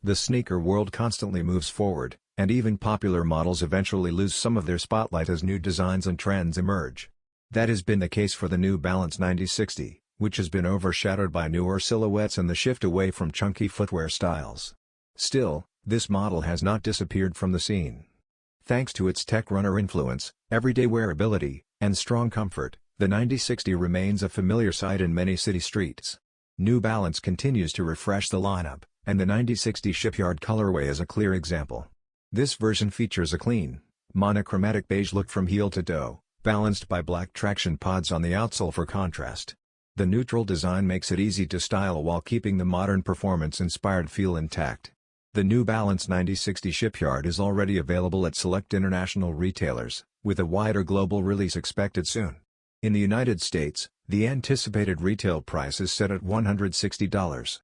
The sneaker world constantly moves forward, and even popular models eventually lose some of their spotlight as new designs and trends emerge. That has been the case for the New Balance 9060, which has been overshadowed by newer silhouettes and the shift away from chunky footwear styles. Still, this model has not disappeared from the scene. Thanks to its tech runner influence, everyday wearability, and strong comfort, the 9060 remains a familiar sight in many city streets. New Balance continues to refresh the lineup, and the 9060 Shipyard colorway is a clear example. This version features a clean, monochromatic beige look from heel to toe, balanced by black traction pods on the outsole for contrast. The neutral design makes it easy to style while keeping the modern performance-inspired feel intact. The New Balance 9060 Shipyard is already available at select international retailers, with a wider global release expected soon. In the United States, the anticipated retail price is set at $160.